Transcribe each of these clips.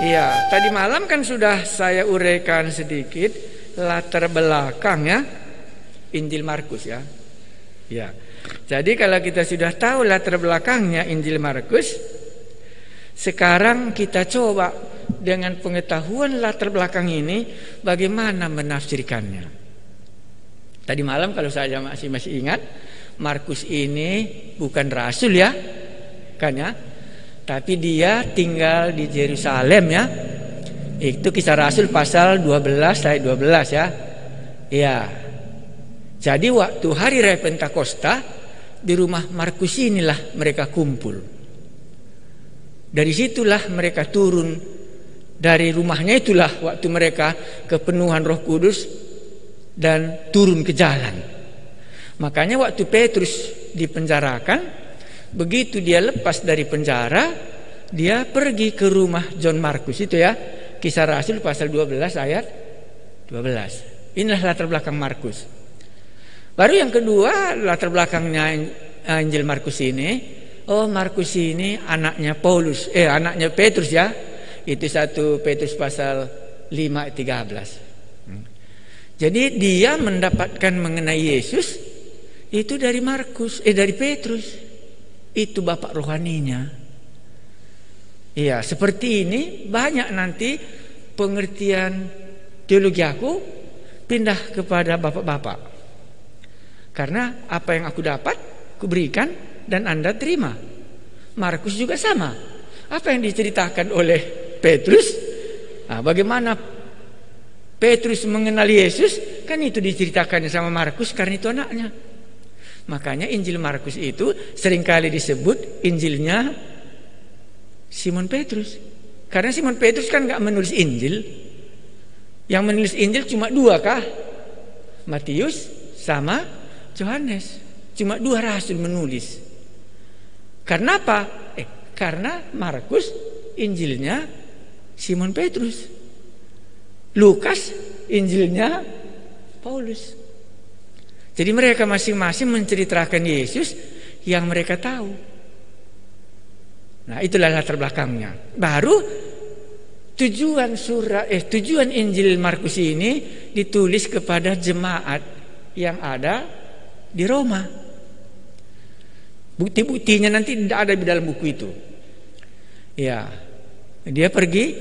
Iya, tadi malam kan sudah saya uraikan sedikit latar belakang ya Injil Markus ya. Ya. Jadi kalau kita sudah tahu latar belakangnya Injil Markus, sekarang kita coba dengan pengetahuan latar belakang ini bagaimana menafsirkannya. Tadi malam kalau saya masih ingat, Markus ini bukan rasul ya, kan ya? Tapi dia tinggal di Yerusalem ya. Itu Kisah Rasul pasal 12 ayat 12 ya. Ya. Jadi waktu hari raya Pentakosta di rumah Markus inilah mereka kumpul. Dari situlah mereka turun dari rumahnya, itulah waktu mereka kepenuhan Roh Kudus dan turun ke jalan. Makanya waktu Petrus dipenjarakan, begitu dia lepas dari penjara, dia pergi ke rumah John Markus itu ya. Kisah Rasul pasal 12 ayat 12. Inilah latar belakang Markus. Baru yang kedua latar belakangnya Injil Markus ini. Oh, Markus ini anaknya anaknya Petrus ya. Itu 1 Petrus pasal 5 ayat 13. Jadi dia mendapatkan mengenai Yesus itu dari dari Petrus. Itu bapak rohaninya. Iya, seperti ini banyak nanti pengertian teologi aku pindah kepada bapak-bapak. Karena apa yang aku dapat, aku berikan dan Anda terima. Markus juga sama. Apa yang diceritakan oleh Petrus, bagaimana Petrus mengenali Yesus, kan itu diceritakannya sama Markus karena itu anaknya. Makanya Injil Markus itu seringkali disebut Injilnya Simon Petrus. Karena Simon Petrus kan gak menulis Injil. Yang menulis Injil cuma 2 kah? Matius sama Yohanes. Cuma 2 rasul menulis. Karena apa? Karena Markus Injilnya Simon Petrus. Lukas Injilnya Paulus. Jadi mereka masing-masing menceritakan Yesus yang mereka tahu. Nah, itulah latar belakangnya. Baru tujuan Injil Markus ini ditulis kepada jemaat yang ada di Roma. Bukti-buktinya nanti tidak ada di dalam buku itu. Ya, dia pergi.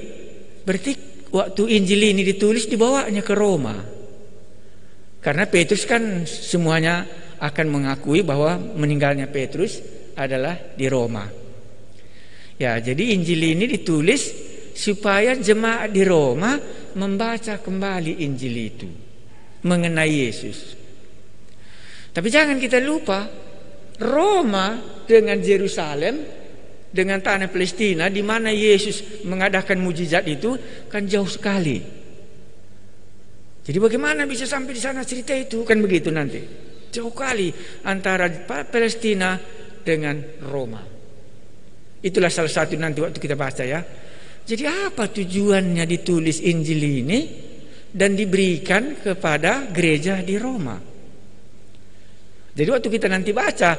Berarti waktu Injil ini ditulis dibawanya ke Roma. Karena Petrus kan semuanya akan mengakui bahwa meninggalnya Petrus adalah di Roma. Ya, jadi Injil ini ditulis supaya jemaat di Roma membaca kembali Injil itu mengenai Yesus. Tapi jangan kita lupa, Roma dengan Yerusalem, dengan tanah Palestina di mana Yesus mengadakan mujizat itu kan jauh sekali. Jadi bagaimana bisa sampai di sana cerita itu? Kan begitu nanti. Jauh kali antara Palestina dengan Roma. Itulah salah satu nanti waktu kita baca ya. Jadi apa tujuannya ditulis Injil ini dan diberikan kepada gereja di Roma? Jadi waktu kita nanti baca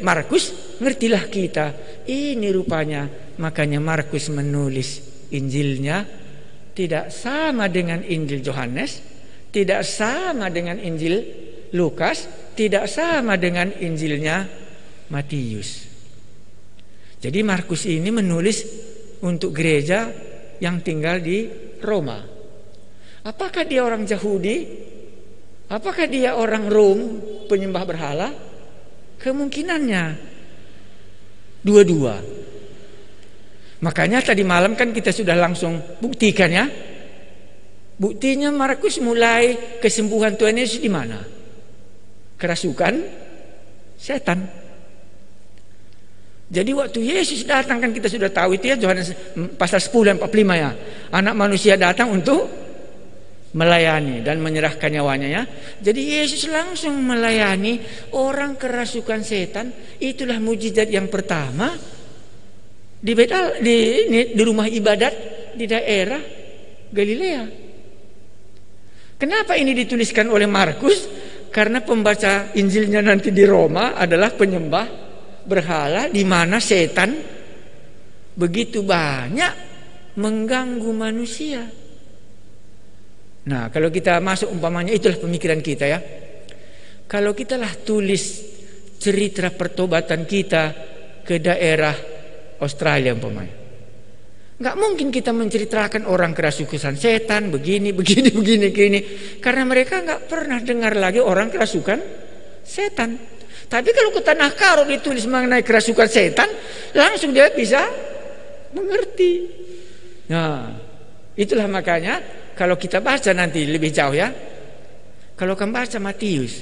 Markus, ngertilah kita. Ini rupanya makanya Markus menulis Injilnya tidak sama dengan Injil Yohanes, tidak sama dengan Injil Lukas, tidak sama dengan Injilnya Matius. Jadi Markus ini menulis untuk gereja yang tinggal di Roma. Apakah dia orang Yahudi? Apakah dia orang Rom, penyembah berhala? Kemungkinannya dua-dua. Makanya tadi malam kan kita sudah langsung buktikan ya. Buktinya Markus mulai kesembuhan Tuhan Yesus di mana? Kerasukan setan. Jadi waktu Yesus datang kan kita sudah tahu itu ya, Yohanes pasal 10 45 ya. Anak manusia datang untuk melayani dan menyerahkan nyawanya ya. Jadi Yesus langsung melayani orang kerasukan setan. Itulah mujizat yang pertama di rumah ibadat di daerah Galilea. Kenapa ini dituliskan oleh Markus? Karena pembaca Injilnya nanti di Roma adalah penyembah berhala di mana setan begitu banyak mengganggu manusia. Nah, kalau kita masuk umpamanya, itulah pemikiran kita ya. Kalau kita lah tulis cerita pertobatan kita ke daerah Australia umpamanya, nggak mungkin kita menceritakan orang kerasukan setan begini, karena mereka nggak pernah dengar lagi orang kerasukan setan. Tapi kalau ke Tanah Karo ditulis mengenai kerasukan setan, langsung dia bisa mengerti. Nah, itulah makanya kalau kita baca nanti lebih jauh ya, kalau kamu baca Matius,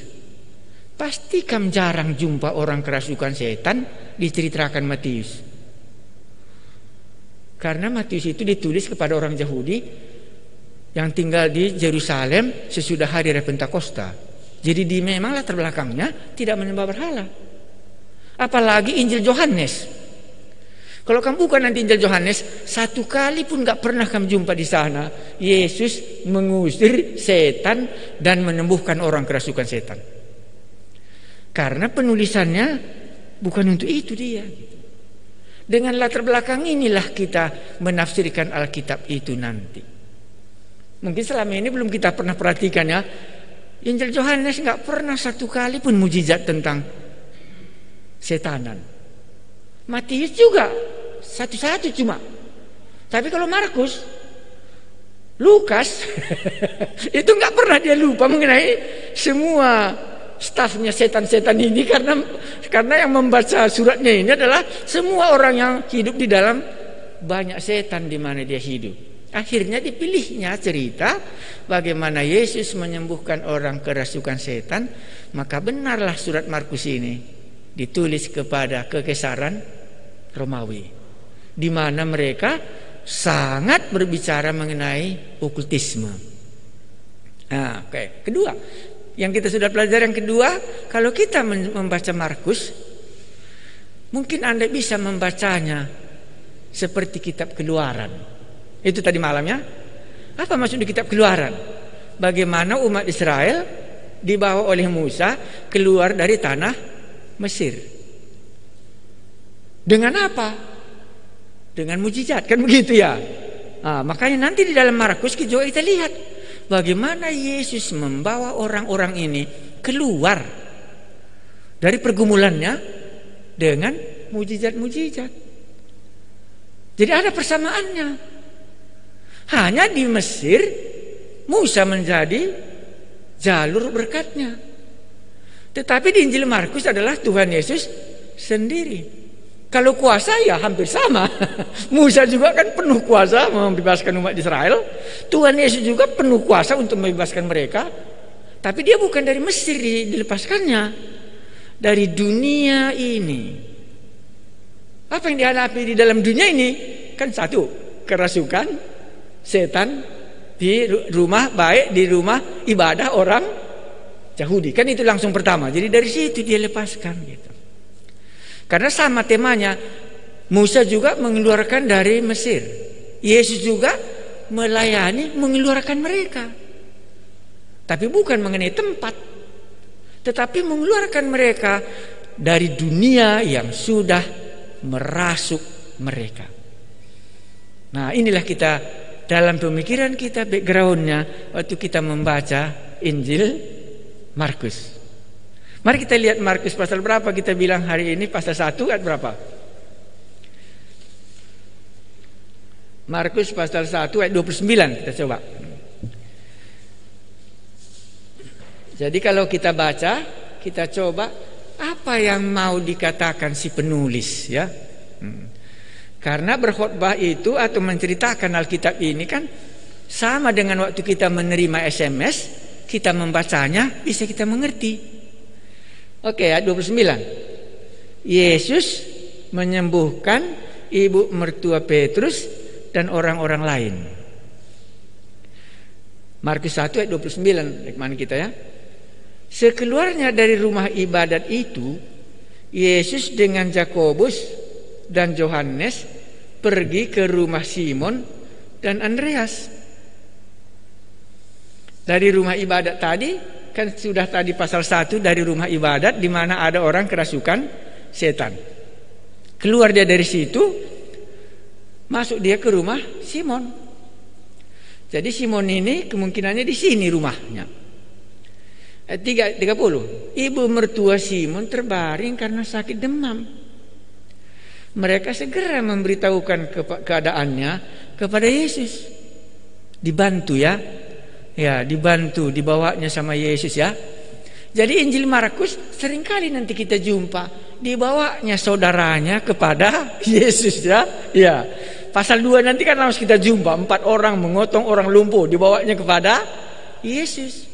pasti kamu jarang jumpa orang kerasukan setan diceritakan Matius. Karena Matius itu ditulis kepada orang Yahudi yang tinggal di Yerusalem sesudah hari Raya Pentakosta. Jadi memang latar belakangnya tidak menyembah berhala. Apalagi Injil Yohanes. Kalau kamu buka nanti Injil Yohanes, satu kali pun gak pernah kamu jumpa di sana Yesus mengusir setan dan menyembuhkan orang kerasukan setan. Karena penulisannya bukan untuk itu dia. Dengan latar belakang inilah kita menafsirkan Alkitab itu nanti. Mungkin selama ini belum kita pernah perhatikan ya. Injil Yohanes nggak pernah satu kali pun mujizat tentang setanan. Matius juga satu-satu cuma. Tapi kalau Markus, Lukas itu nggak pernah dia lupa mengenai semua stafnya setan-setan ini, karena yang membaca suratnya ini adalah semua orang yang hidup di dalam banyak setan di mana dia hidup. Akhirnya dipilihnya cerita bagaimana Yesus menyembuhkan orang kerasukan setan. Maka benarlah surat Markus ini ditulis kepada Kekaisaran Romawi, di mana mereka sangat berbicara mengenai okultisme. Nah, oke. Kedua, yang kita sudah pelajari yang kedua, kalau kita membaca Markus, mungkin Anda bisa membacanya seperti kitab Keluaran. Itu tadi malamnya. Apa maksud di kitab Keluaran? Bagaimana umat Israel dibawa oleh Musa keluar dari tanah Mesir. Dengan apa? Dengan mujizat, kan begitu ya? Nah, makanya nanti di dalam Markus kita lihat bagaimana Yesus membawa orang-orang ini keluar dari pergumulannya dengan mujizat-mujizat. Jadi ada persamaannya. Hanya di Mesir Musa menjadi jalur berkatnya. Tetapi di Injil Markus adalah Tuhan Yesus sendiri. Kalau kuasa ya hampir sama. Musa juga kan penuh kuasa membebaskan umat Israel. Tuhan Yesus juga penuh kuasa untuk membebaskan mereka. Tapi dia bukan dari Mesir dilepaskannya, dari dunia ini. Apa yang dihadapi di dalam dunia ini? Kan satu, kerasukan setan di rumah, baik di rumah ibadah orang Yahudi. Kan itu langsung pertama. Jadi dari situ dia lepaskan gitu. Karena sama temanya, Musa juga mengeluarkan dari Mesir. Yesus juga melayani mengeluarkan mereka. Tapi bukan mengenai tempat, tetapi mengeluarkan mereka dari dunia yang sudah merasuk mereka. Nah, inilah kita dalam pemikiran kita, backgroundnya waktu kita membaca Injil Markus. Mari kita lihat Markus pasal berapa. Kita bilang hari ini pasal 1 ayat berapa? Markus pasal 1 ayat 29. Kita coba. Jadi kalau kita baca, kita coba apa yang mau dikatakan si penulis ya. Karena berkhotbah itu atau menceritakan Alkitab ini kan sama dengan waktu kita menerima SMS, kita membacanya bisa kita mengerti. Oke, ayat 29. Yesus menyembuhkan ibu mertua Petrus dan orang-orang lain. Markus 1 ayat 29, mana kita ya? Sekeluarnya dari rumah ibadat itu, Yesus dengan Yakobus dan Yohanes pergi ke rumah Simon dan Andreas. Dari rumah ibadat tadi, kan sudah tadi pasal 1 dari rumah ibadat di mana ada orang kerasukan setan. Keluar dia dari situ, Masuk dia ke rumah Simon. Jadi Simon ini kemungkinannya di sini rumahnya. 30. Ibu mertua Simon terbaring karena sakit demam. Mereka segera memberitahukan keadaannya kepada Yesus. Dibantu ya. Ya, dibantu, dibawanya sama Yesus ya. Jadi Injil Markus seringkali nanti kita jumpa dibawanya saudaranya kepada Yesus ya. Ya. Pasal 2 nanti kan harus kita jumpa 4 orang mengotong orang lumpuh dibawanya kepada Yesus.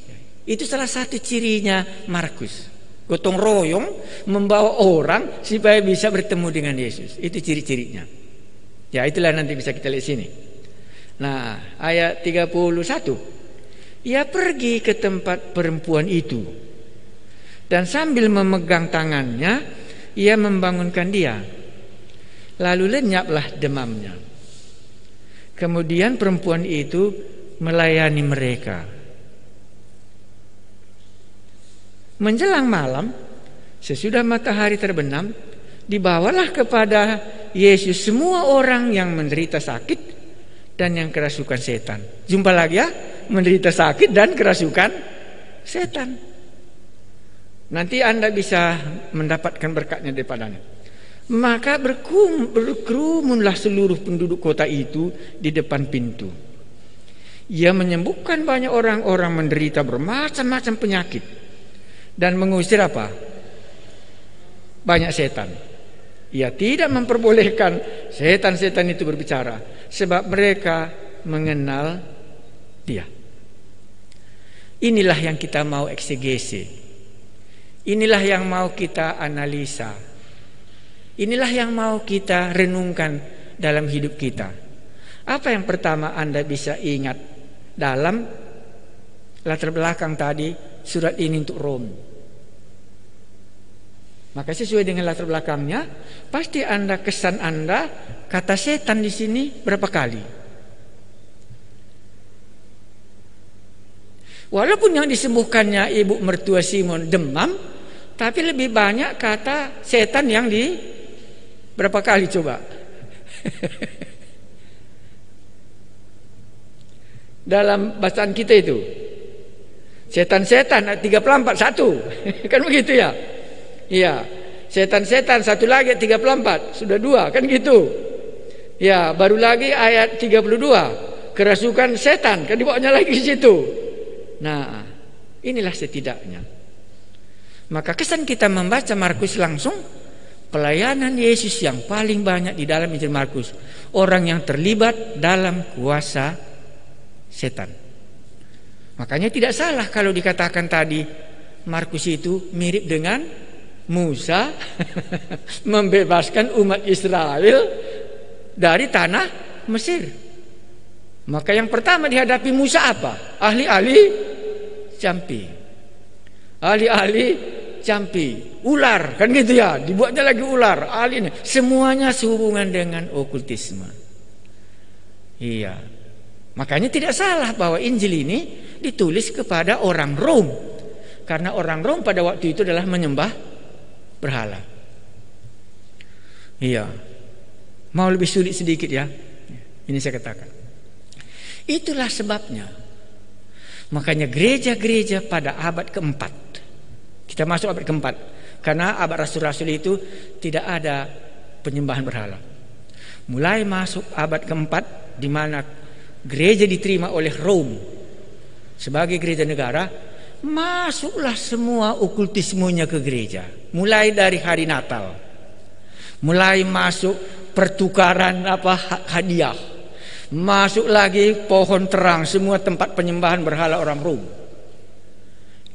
Itu salah satu cirinya Markus. Gotong royong membawa orang supaya bisa bertemu dengan Yesus. Itu ciri-cirinya. Ya, itulah nanti bisa kita lihat sini. Nah, ayat 31. Ia pergi ke tempat perempuan itu. Dan sambil memegang tangannya, ia membangunkan dia. Lalu lenyaplah demamnya. Kemudian perempuan itu melayani mereka. Menjelang malam, sesudah matahari terbenam, dibawalah kepada Yesus semua orang yang menderita sakit dan yang kerasukan setan. Jumpa lagi ya, menderita sakit dan kerasukan setan. Nanti Anda bisa mendapatkan berkatnya daripadanya. Maka berkerumunlah seluruh penduduk kota itu di depan pintu. Ia menyembuhkan banyak orang-orang menderita bermacam-macam penyakit dan mengusir apa? Banyak setan. Ia tidak memperbolehkan setan-setan itu berbicara sebab mereka mengenal dia. Inilah yang kita mau eksegese. Inilah yang mau kita analisa. Inilah yang mau kita renungkan dalam hidup kita. Apa yang pertama Anda bisa ingat dalam latar belakang tadi surat ini untuk Rom? Maka sesuai dengan latar belakangnya, pasti kesan Anda kata setan di sini berapa kali? Walaupun yang disembuhkannya ibu mertua Simon demam, tapi lebih banyak kata setan yang di berapa kali coba? Dalam bacaan kita itu setan-setan 34 satu kan begitu ya? Iya, setan-setan satu lagi 34 sudah 2 kan gitu. Ya, baru lagi ayat 32 kerasukan setan kan dibawanya lagi di situ. Nah, inilah setidaknya. Maka kesan kita membaca Markus langsung, pelayanan Yesus yang paling banyak di dalam Injil Markus, orang yang terlibat dalam kuasa setan. Makanya tidak salah kalau dikatakan tadi Markus itu mirip dengan Musa membebaskan umat Israel dari tanah Mesir. Maka yang pertama dihadapi Musa apa? Ahli-ahli campi. Ahli-ahli campi, ular kan gitu ya, dibuatnya lagi ular, ahli ini. Semuanya sehubungan dengan okultisme. Iya. Makanya tidak salah bahwa Injil ini ditulis kepada orang Rom. Karena orang Rom pada waktu itu adalah menyembah berhala. Iya. Mau lebih sulit sedikit ya. Ini saya katakan. Itulah sebabnya. Makanya gereja-gereja pada abad keempat. Kita masuk abad keempat. Karena abad rasul-rasul itu tidak ada penyembahan berhala. Mulai masuk abad keempat di mana gereja diterima oleh Rom sebagai gereja negara, masuklah semua okultismenya ke gereja. Mulai dari hari Natal, mulai masuk pertukaran hadiah, masuk lagi pohon terang, semua tempat penyembahan berhala orang Rom.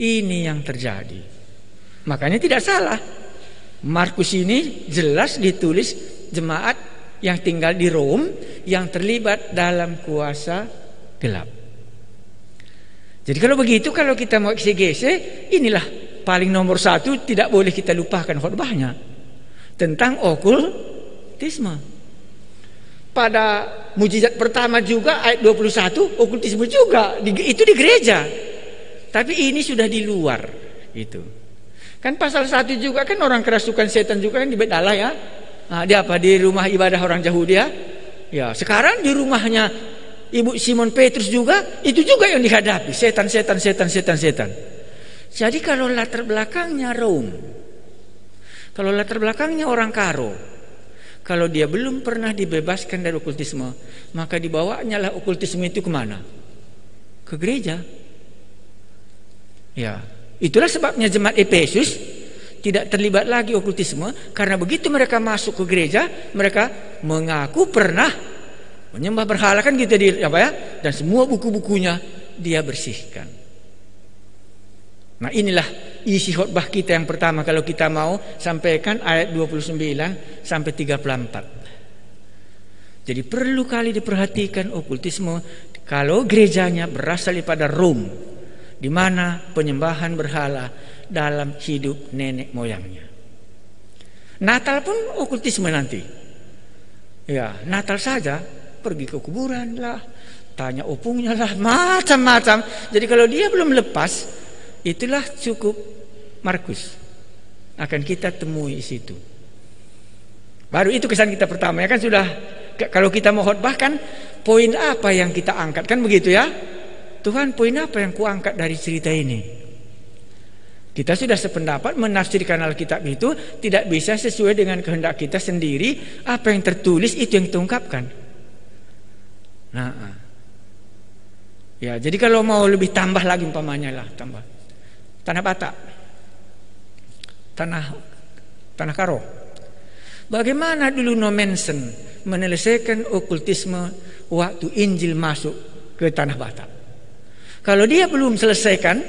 Ini yang terjadi. Makanya tidak salah, Markus ini jelas ditulis jemaat yang tinggal di Rom yang terlibat dalam kuasa gelap. Jadi kalau begitu, kalau kita mau eksegese, inilah paling nomor 1, tidak boleh kita lupakan khotbahnya tentang okultisme. Pada mujizat pertama juga ayat 21 okultisme juga itu di gereja. Tapi ini sudah di luar itu. Kan pasal 1 juga kan orang kerasukan setan juga kan di Beit Allah ya. Nah, dia apa di rumah ibadah orang Yahudi ya. Ya, sekarang di rumahnya Ibu Simon Petrus juga, itu juga yang dihadapi, setan. Jadi kalau latar belakangnya Rom, kalau latar belakangnya orang Karo, kalau dia belum pernah dibebaskan dari okultisme, maka dibawanya lah okultisme itu kemana? Ke gereja. Ya, itulah sebabnya jemaat Efesus tidak terlibat lagi okultisme, karena begitu mereka masuk ke gereja, mereka mengaku pernah menyembah berhala, kan gitu dan semua buku-bukunya dia bersihkan. Nah, inilah isi khotbah kita yang pertama kalau kita mau sampaikan ayat 29 sampai 34. Jadi perlu kali diperhatikan okultisme kalau gerejanya berasal daripada Rom, di mana penyembahan berhala dalam hidup nenek moyangnya. Natal pun okultisme nanti. Ya, Natal saja pergi ke kuburan lah, tanya opungnya lah, macam-macam. Jadi kalau dia belum lepas, itulah cukup Markus akan kita temui di situ. Baru itu kesan kita pertama, ya kan sudah. Kalau kita mau khotbah kan, poin apa yang kita angkat, kan begitu ya? Tuhan, poin apa yang kuangkat dari cerita ini? Kita sudah sependapat menafsirkan Alkitab itu tidak bisa sesuai dengan kehendak kita sendiri. Apa yang tertulis itu yang kita ungkapkan. Nah, ya, jadi kalau mau lebih tambah lagi umpamanya lah, tambah tanah Batak, tanah Karo. Bagaimana dulu Nommensen menyelesaikan okultisme waktu Injil masuk ke tanah Batak? Kalau dia belum selesaikan,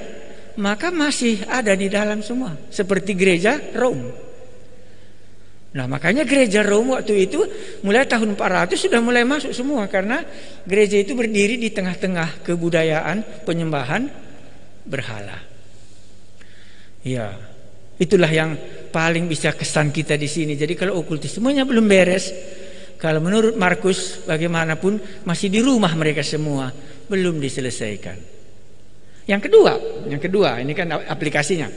maka masih ada di dalam semua, seperti gereja Rom. Nah, makanya gereja Rom waktu itu mulai tahun 400 sudah mulai masuk semua, karena gereja itu berdiri di tengah-tengah kebudayaan penyembahan berhala. Ya, itulah yang paling bisa kesan kita di sini. Jadi kalau okultismenya belum beres, kalau menurut Markus bagaimanapun masih di rumah mereka semua, belum diselesaikan. Yang kedua, ini kan aplikasinya.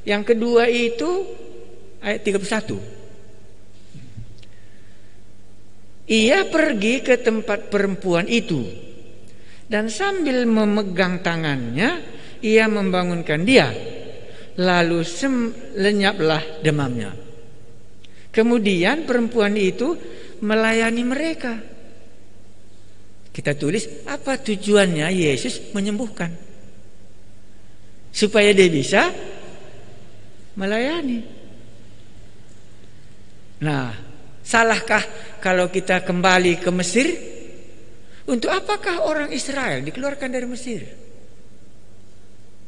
Yang kedua itu ayat 31. Ia pergi ke tempat perempuan itu, dan sambil memegang tangannya, ia membangunkan dia. Lalu lenyaplah demamnya. Kemudian perempuan itu melayani mereka. Kita tulis, apa tujuannya Yesus menyembuhkan? Supaya dia bisa melayani. Nah, salahkah kalau kita kembali ke Mesir? Untuk apakah orang Israel dikeluarkan dari Mesir?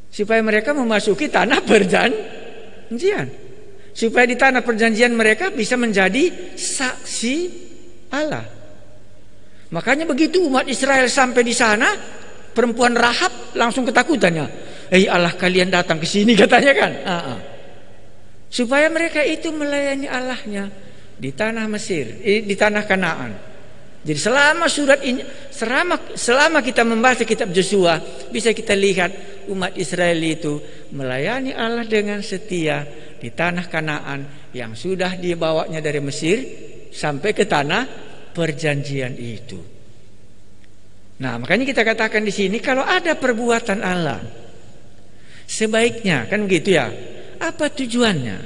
Supaya mereka memasuki tanah perjanjian. Supaya di tanah perjanjian mereka bisa menjadi saksi Allah. Makanya begitu umat Israel sampai di sana, perempuan Rahab langsung ketakutannya. Allah kalian datang ke sini, katanya kan. Supaya mereka itu melayani Allahnya di tanah Mesir, di tanah Kanaan. Jadi selama surat ini, selama kita membaca kitab Yosua, bisa kita lihat umat Israel itu melayani Allah dengan setia di tanah Kanaan yang sudah dibawanya dari Mesir sampai ke tanah perjanjian itu. Nah, makanya kita katakan di sini kalau ada perbuatan Allah, sebaiknya kan begitu ya. Apa tujuannya?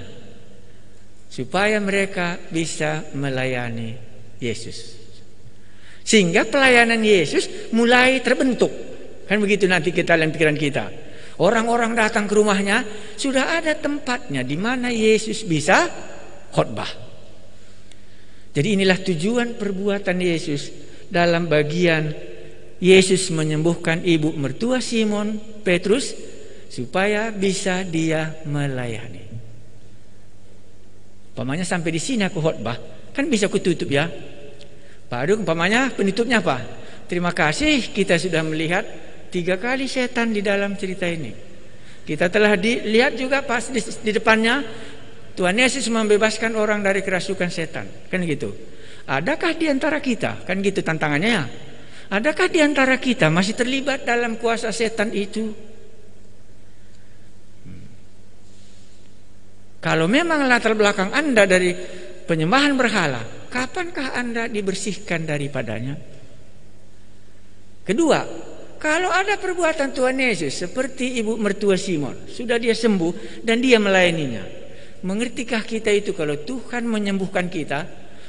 Supaya mereka bisa melayani Yesus. Sehingga pelayanan Yesus mulai terbentuk. Kan begitu nanti kita dalam pikiran kita. Orang-orang datang ke rumahnya, sudah ada tempatnya di mana Yesus bisa khotbah. Jadi inilah tujuan perbuatan Yesus dalam bagian Yesus menyembuhkan ibu mertua Simon Petrus supaya bisa dia melayani. Umpamanya sampai di sini aku khotbah, kan bisa aku tutup ya. Baru umpamanya penutupnya apa? Terima kasih kita sudah melihat 3 kali setan di dalam cerita ini. Kita telah dilihat juga pas di depannya Tuhan Yesus membebaskan orang dari kerasukan setan. Kan gitu. Adakah di antara kita? Kan gitu tantangannya ya. Adakah di antara kita masih terlibat dalam kuasa setan itu? Kalau memang latar belakang Anda dari penyembahan berhala, kapankah Anda dibersihkan daripadanya? Kedua, kalau ada perbuatan Tuhan Yesus seperti ibu mertua Simon, sudah dia sembuh dan dia melayaninya. Mengertikah kita itu kalau Tuhan menyembuhkan kita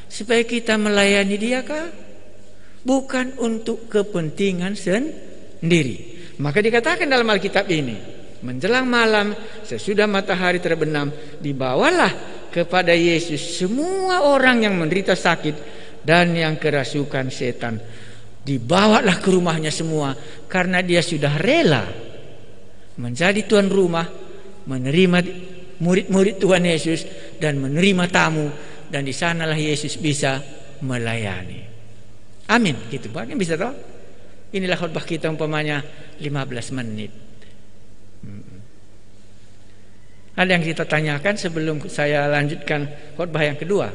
supaya kita melayani dia kah? Bukan untuk kepentingan sendiri. Maka dikatakan dalam Alkitab ini, menjelang malam sesudah matahari terbenam, dibawalah kepada Yesus semua orang yang menderita sakit dan yang kerasukan setan. Dibawalah ke rumahnya semua, karena dia sudah rela menjadi tuan rumah, menerima murid-murid Tuhan Yesus dan menerima tamu, dan di sanalah Yesus bisa melayani. Amin. Gitu Pak, bisa toh? Inilah khotbah kita umpamanya 15 menit. Ada yang kita tanyakan sebelum saya lanjutkan khotbah yang kedua?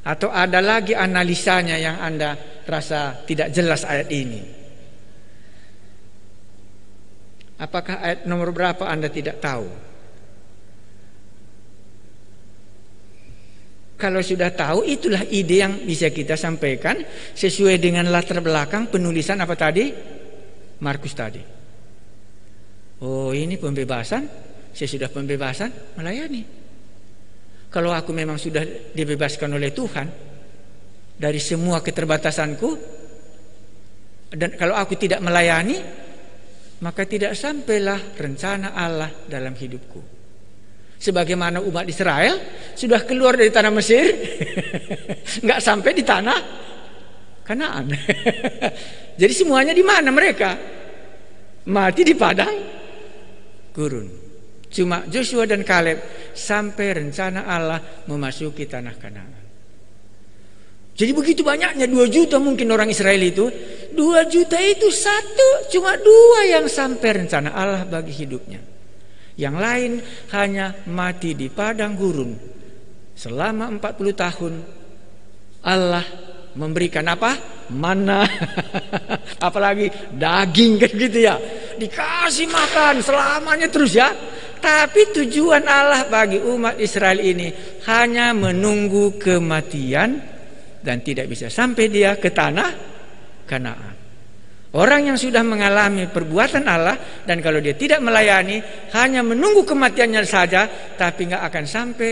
Atau ada lagi analisanya yang Anda rasa tidak jelas ayat ini? Apakah ayat nomor berapa Anda tidak tahu? Kalau sudah tahu, itulah ide yang bisa kita sampaikan sesuai dengan latar belakang penulisan apa tadi? Markus tadi. Oh, ini pembebasan. Saya sudah pembebasan, melayani. Kalau aku memang sudah dibebaskan oleh Tuhan dari semua keterbatasanku, dan kalau aku tidak melayani, maka tidak sampailah rencana Allah dalam hidupku. Sebagaimana umat Israel sudah keluar dari tanah Mesir, nggak sampai di tanah Kanaan. Jadi semuanya di mana mereka? Mati di padang gurun. Cuma Joshua dan Kaleb sampai rencana Allah memasuki tanah Kanaan. Jadi begitu banyaknya 2 juta mungkin orang Israel itu, 2 juta itu cuma 2 yang sampai rencana Allah bagi hidupnya. Yang lain hanya mati di padang gurun. Selama 40 tahun Allah memberikan apa? Mana. Apalagi daging kan gitu ya. Dikasih makan selamanya terus ya. Tapi tujuan Allah bagi umat Israel ini hanya menunggu kematian dan tidak bisa sampai dia ke tanah Kanaan. Orang yang sudah mengalami perbuatan Allah dan kalau dia tidak melayani, hanya menunggu kematiannya saja, tapi nggak akan sampai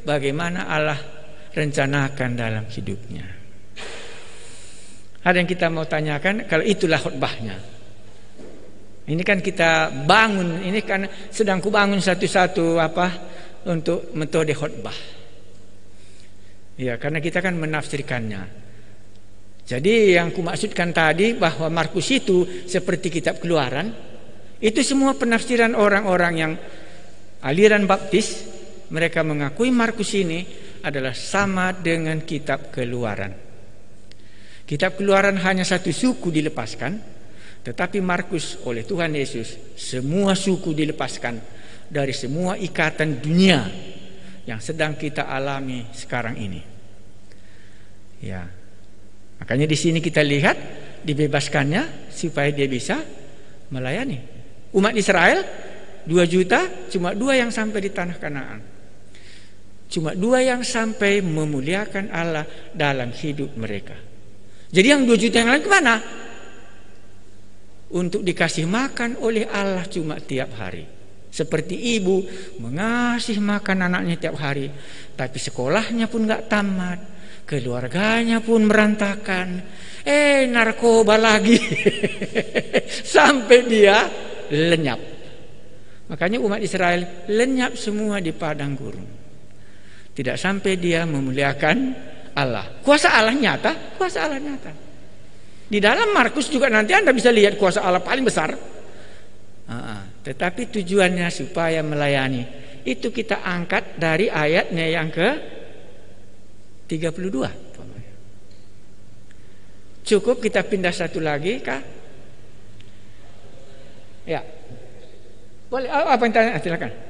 bagaimana Allah rencanakan dalam hidupnya. Ada yang kita mau tanyakan, kalau itulah khotbahnya. Ini kan kita bangun, ini kan sedang kubangun satu-satu untuk metode khotbah. Ya, karena kita kan menafsirkannya. Jadi yang kumaksudkan tadi bahwa Markus itu seperti kitab Keluaran, itu semua penafsiran orang-orang yang aliran baptis. Mereka mengakui Markus ini adalah sama dengan kitab Keluaran. Kitab Keluaran hanya satu suku dilepaskan, tetapi Markus oleh Tuhan Yesus semua suku dilepaskan dari semua ikatan dunia yang sedang kita alami sekarang ini. Ya. Makanya di sini kita lihat dibebaskannya supaya dia bisa melayani. Umat Israel 2 juta, cuma 2 yang sampai di tanah Kanaan. Cuma 2 yang sampai memuliakan Allah dalam hidup mereka. Jadi yang 2 juta yang lain kemana? Untuk dikasih makan oleh Allah cuma tiap hari. Seperti ibu mengasih makan anaknya tiap hari, tapi sekolahnya pun gak tamat, keluarganya pun berantakan, narkoba lagi sampai dia lenyap. Makanya umat Israel lenyap semua di padang gurun, tidak sampai dia memuliakan Allah. Kuasa Allah nyata, kuasa Allah nyata. Di dalam Markus juga nanti Anda bisa lihat kuasa Allah paling besar. Tetapi tujuannya supaya melayani. Itu kita angkat dari ayatnya yang ke 32. Cukup kita pindah satu lagi kah? Ya. Boleh, apa yang tanya? Silakan.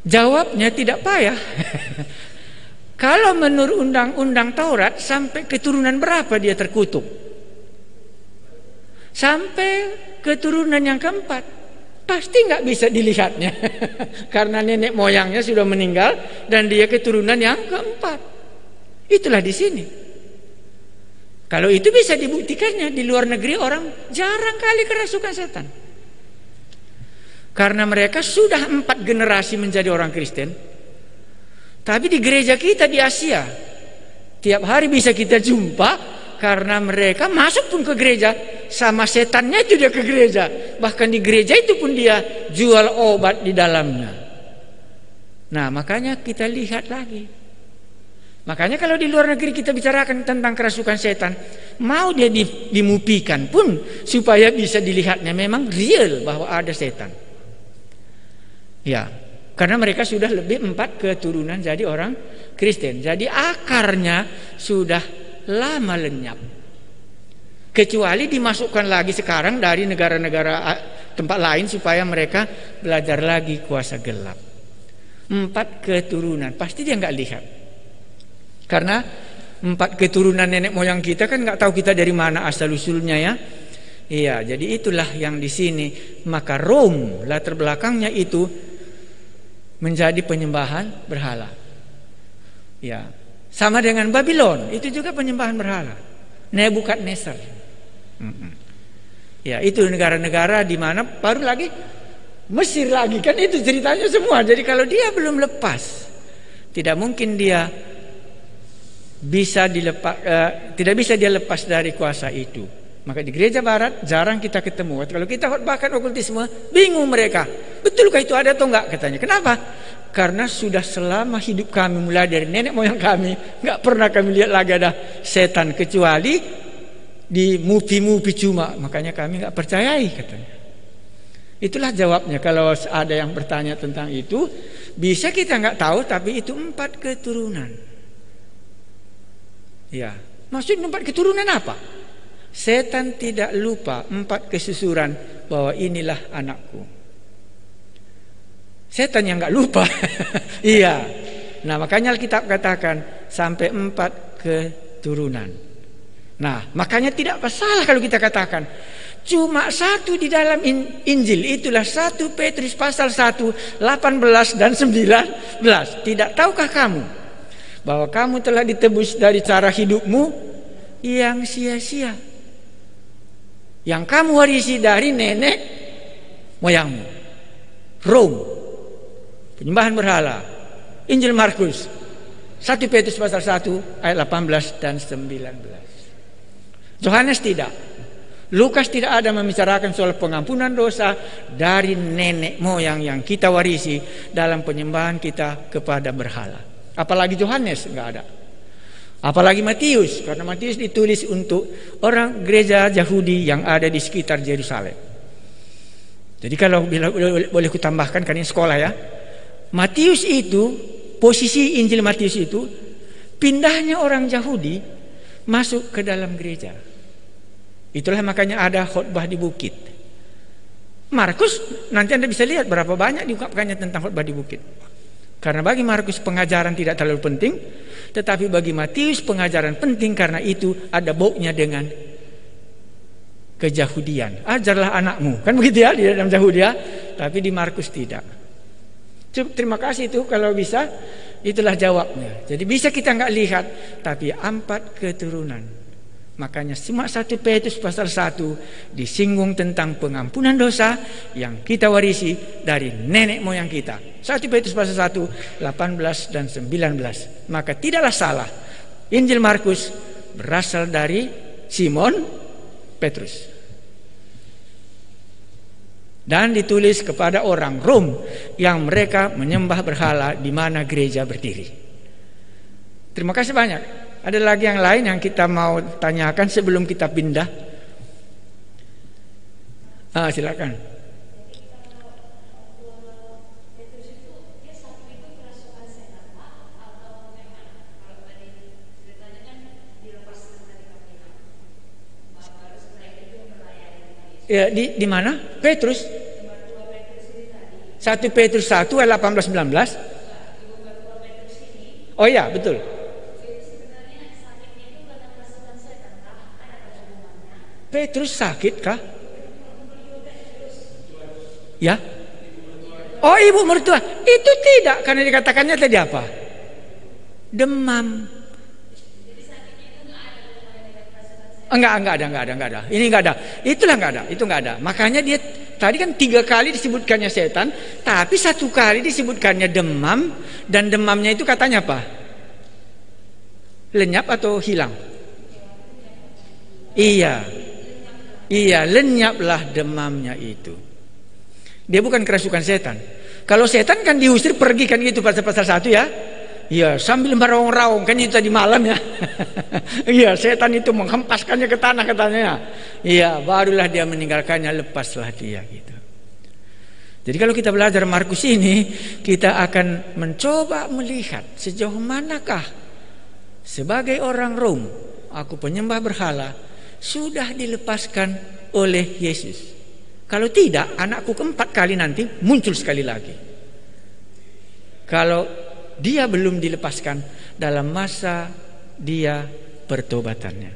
Jawabnya tidak payah. Kalau menurut undang-undang Taurat, sampai keturunan berapa dia terkutuk? Sampai keturunan yang keempat. Pasti nggak bisa dilihatnya. Karena nenek moyangnya sudah meninggal dan dia keturunan yang keempat. Itulah di sini. Kalau itu bisa dibuktikannya, di luar negeri orang jarang kali kerasukan setan. Karena mereka sudah 4 generasi menjadi orang Kristen. Tapi di gereja kita di Asia, tiap hari bisa kita jumpa, karena mereka masuk pun ke gereja, sama setannya itu dia ke gereja. Bahkan di gereja itu pun dia jual obat di dalamnya. Nah, makanya kita lihat lagi. Makanya kalau di luar negeri kita bicarakan tentang kerasukan setan, mau dia dimupikan pun supaya bisa dilihatnya memang real bahwa ada setan. Ya, karena mereka sudah lebih 4 keturunan jadi orang Kristen. Jadi akarnya sudah lama lenyap. Kecuali dimasukkan lagi sekarang dari negara-negara tempat lain supaya mereka belajar lagi kuasa gelap. 4 keturunan, pasti dia nggak lihat. Karena 4 keturunan nenek moyang kita kan nggak tahu kita dari mana asal usulnya ya. Iya, jadi itulah yang di sini. Maka Rom latar belakangnya itu menjadi penyembahan berhala. Ya, sama dengan Babylon, itu juga penyembahan berhala. Nebukadnezar. Ya, itu negara-negara di mana baru lagi Mesir lagi kan itu ceritanya semua. Jadi kalau dia belum lepas, tidak mungkin dia bisa dilepas, tidak bisa dia lepas dari kuasa itu. Maka di gereja barat jarang kita ketemu. Kalau kita khotbahkan okultisme, bingung mereka. Betulkah itu ada atau enggak katanya. Kenapa? Karena sudah selama hidup kami mulai dari nenek moyang kami enggak pernah kami lihat lagi ada setan kecuali di mupi-mupi cuma. Makanya kami enggak percayai katanya. Itulah jawabnya. Kalau ada yang bertanya tentang itu, bisa kita enggak tahu, tapi itu 4 keturunan. Ya, maksud 4 keturunan apa? Setan tidak lupa 4 kesusuran bahwa inilah anakku. Setan yang nggak lupa. Iya. Nah, makanya Alkitab katakan sampai 4 keturunan. Nah, makanya tidak masalah kalau kita katakan cuma 1 di dalam Injil, itulah 1 Petrus pasal 1 18 dan 19. Tidak tahukah kamu bahwa kamu telah ditebus dari cara hidupmu yang sia-sia, yang kamu warisi dari nenek moyangmu. Rom, penyembahan berhala. Injil Markus 1 Petrus pasal 1 ayat 18 dan 19. Yohanes tidak. Lukas tidak ada membicarakan soal pengampunan dosa dari nenek moyang yang kita warisi dalam penyembahan kita kepada berhala. Apalagi Yohanes enggak ada. Apalagi Matius, karena Matius ditulis untuk orang gereja Yahudi yang ada di sekitar Yerusalem. Jadi kalau boleh kutambahkan, karena ini sekolah ya, Matius itu, posisi Injil Matius itu, pindahnya orang Yahudi masuk ke dalam gereja. Itulah makanya ada khotbah di bukit. Markus, nanti Anda bisa lihat berapa banyak diungkapkannya tentang khotbah di bukit. Karena bagi Markus pengajaran tidak terlalu penting, tetapi bagi Matius pengajaran penting karena itu ada baunya dengan keyahudian. Ajarlah anakmu, kan begitu ya di dalam Yahudi ya, tapi di Markus tidak. Terima kasih itu kalau bisa, itulah jawabnya. Jadi bisa kita nggak lihat, tapi 4 keturunan. Makanya cuma 1 Petrus pasal 1 disinggung tentang pengampunan dosa yang kita warisi dari nenek moyang kita. 1 Petrus pasal 1 18 dan 19. Maka tidaklah salah Injil Markus berasal dari Simon Petrus dan ditulis kepada orang Rom yang mereka menyembah berhala di mana gereja berdiri. Terima kasih banyak. Ada lagi yang lain yang kita mau tanyakan sebelum kita pindah? Silakan. Ya, di mana? Petrus. 1 Petrus 1 ayat 18-19. Oh iya, betul. Petrus sakit kah? Ya. Oh, ibu mertua. Itu tidak, karena dikatakannya tadi apa? Demam. Enggak ada. Ini enggak ada. Itulah enggak ada. Itu enggak ada. Makanya dia tadi kan 3 kali disebutkannya setan, tapi 1 kali disebutkannya demam, dan demamnya itu katanya apa? Lenyap atau hilang? Iya, lenyaplah demamnya itu. Dia bukan kerasukan setan. Kalau setan kan diusir pergi kan gitu pasal 1 ya. Iya, sambil meraung-raung kan itu tadi malam ya. Iya, setan itu menghempaskannya ke tanah katanya. Iya, barulah dia meninggalkannya, lepaslah dia gitu. Jadi kalau kita belajar Markus ini, kita akan mencoba melihat sejauh manakah sebagai orang Rom, aku penyembah berhala, sudah dilepaskan oleh Yesus. Kalau tidak, anakku keempat kali nanti muncul sekali lagi. Kalau dia belum dilepaskan dalam masa dia pertobatannya,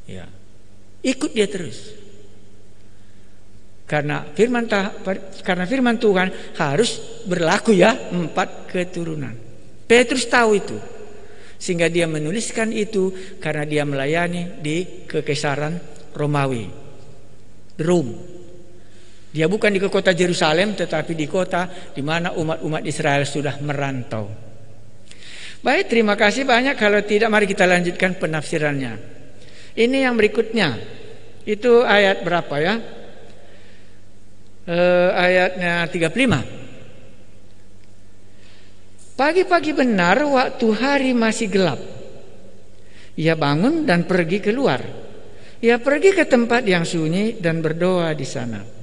ya, ikut dia terus. Karena firman Tuhan harus berlaku ya, 4 keturunan. Petrus tahu itu, sehingga dia menuliskan itu karena dia melayani di kekaisaran Romawi, Rom. Dia bukan di kota Yerusalem, tetapi di kota di mana umat-umat Israel sudah merantau. Baik, terima kasih banyak. Kalau tidak, mari kita lanjutkan penafsirannya. Ini yang berikutnya. Itu ayat berapa ya? Ayatnya 35. Pagi-pagi benar waktu hari masih gelap, ia bangun dan pergi keluar. Ia pergi ke tempat yang sunyi dan berdoa di sana.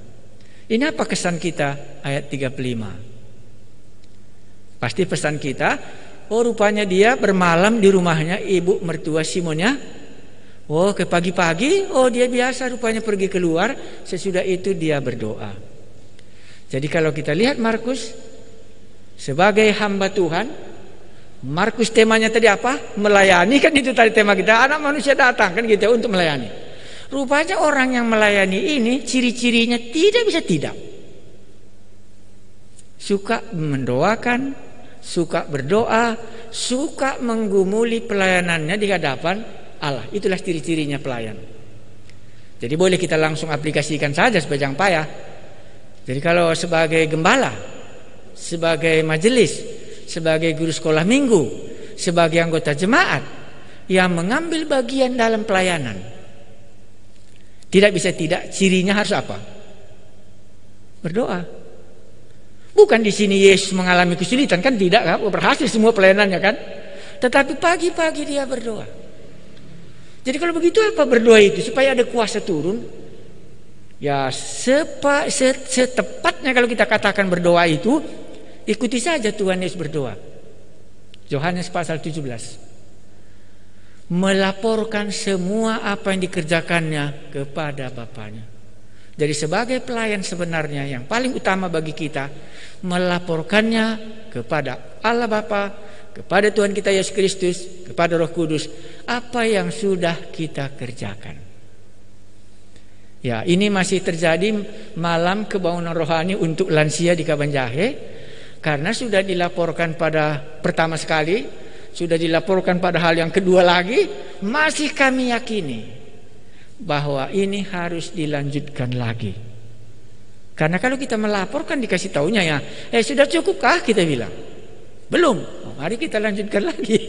Ini apa kesan kita ayat 35? Pasti pesan kita, oh rupanya dia bermalam di rumahnya ibu mertua Simon ya. Oh ke pagi-pagi, oh dia biasa rupanya pergi keluar, sesudah itu dia berdoa. Jadi kalau kita lihat Markus sebagai hamba Tuhan, Markus temanya tadi apa? Melayani, kan itu tadi tema kita, anak manusia datang kan gitu untuk melayani. Rupanya orang yang melayani ini ciri-cirinya tidak bisa tidak. Suka mendoakan, suka berdoa, suka menggumuli pelayanannya di hadapan Allah. Itulah ciri-cirinya pelayan. Jadi boleh kita langsung aplikasikan saja supaya jangan payah. Jadi kalau sebagai gembala, sebagai majelis, sebagai guru sekolah minggu, sebagai anggota jemaat yang mengambil bagian dalam pelayanan, tidak bisa tidak, cirinya harus apa? Berdoa. Bukan di sini Yesus mengalami kesulitan, kan tidak, kan? Berhasil semua pelayanannya kan? Tetapi pagi-pagi dia berdoa. Jadi kalau begitu apa berdoa itu? Supaya ada kuasa turun. Ya setepatnya kalau kita katakan berdoa itu, ikuti saja Tuhan Yesus berdoa. Yohanes pasal 17. Melaporkan semua apa yang dikerjakannya kepada Bapaknya. Jadi sebagai pelayan sebenarnya yang paling utama bagi kita, melaporkannya kepada Allah Bapa, kepada Tuhan kita Yesus Kristus, kepada Roh Kudus, apa yang sudah kita kerjakan. Ya, ini masih terjadi malam kebangunan rohani untuk lansia di Kabanjahe, karena sudah dilaporkan pada pertama sekali, sudah dilaporkan pada hal yang kedua lagi, masih kami yakini bahwa ini harus dilanjutkan lagi. Karena kalau kita melaporkan dikasih taunya ya, sudah cukupkah kita bilang? Belum. Oh, mari kita lanjutkan lagi.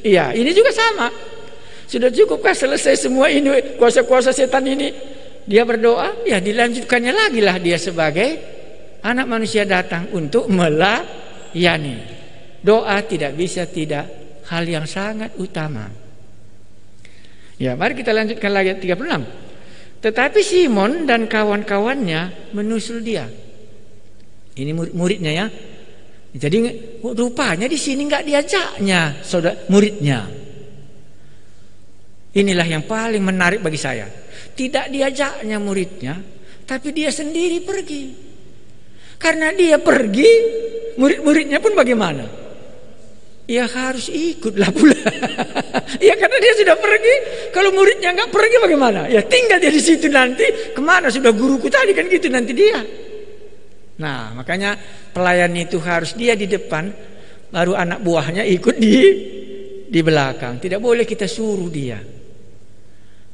Iya, ini juga sama. Sudah cukupkah selesai semua ini kuasa-kuasa setan ini? Dia berdoa, ya dilanjutkannya lagi lah dia sebagai anak manusia datang untuk melayani. Doa tidak bisa tidak, hal yang sangat utama. Ya, mari kita lanjutkan lagi ayat 36. Tetapi Simon dan kawan-kawannya menyusul dia. Ini murid-muridnya ya. Jadi rupanya di sini nggak diajaknya saudara muridnya. Inilah yang paling menarik bagi saya. Tidak diajaknya muridnya, tapi dia sendiri pergi. Karena dia pergi, murid-muridnya pun bagaimana? Ya harus ikutlah pula. Ya karena dia sudah pergi. Kalau muridnya nggak pergi bagaimana? Ya tinggal dia di situ nanti. Kemana sudah guruku tadi kan gitu nanti dia. Nah makanya pelayan itu harus dia di depan, baru anak buahnya ikut di belakang. Tidak boleh kita suruh dia.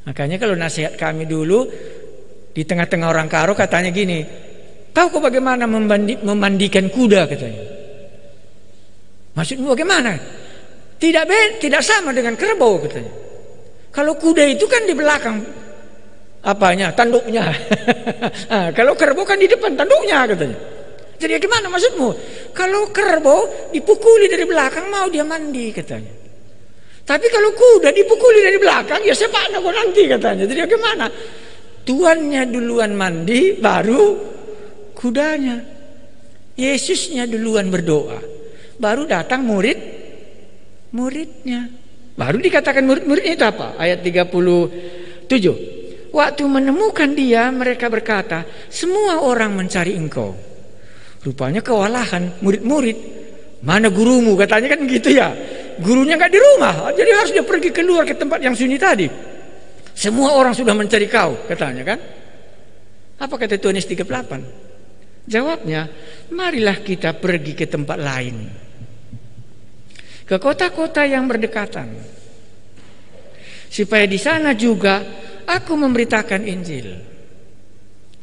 Makanya kalau nasihat kami dulu di tengah-tengah orang karo katanya gini, tahu kok bagaimana memandikan kuda katanya. Maksudmu bagaimana? Tidak sama dengan kerbau katanya. Kalau kuda itu kan di belakang apanya? Tanduknya. Nah, kalau kerbau kan di depan tanduknya katanya. Jadi gimana maksudmu? Kalau kerbau dipukuli dari belakang mau dia mandi katanya. Tapi kalau kuda dipukuli dari belakang ya sepaknya kok nanti katanya. Jadi gimana? Tuannya duluan mandi baru kudanya. Yesusnya duluan berdoa, baru datang muridnya. Baru dikatakan murid-muridnya itu apa? Ayat 37. Waktu menemukan dia, mereka berkata, semua orang mencari engkau. Rupanya kewalahan murid-murid. Mana gurumu? Katanya kan gitu ya. Gurunya nggak di rumah, jadi harus dia pergi keluar ke tempat yang sunyi tadi. Semua orang sudah mencari kau, katanya kan. Apa kata Tuhan Yesus 38? Jawabnya, marilah kita pergi ke tempat lain, ke kota-kota yang berdekatan, supaya di sana juga aku memberitakan Injil.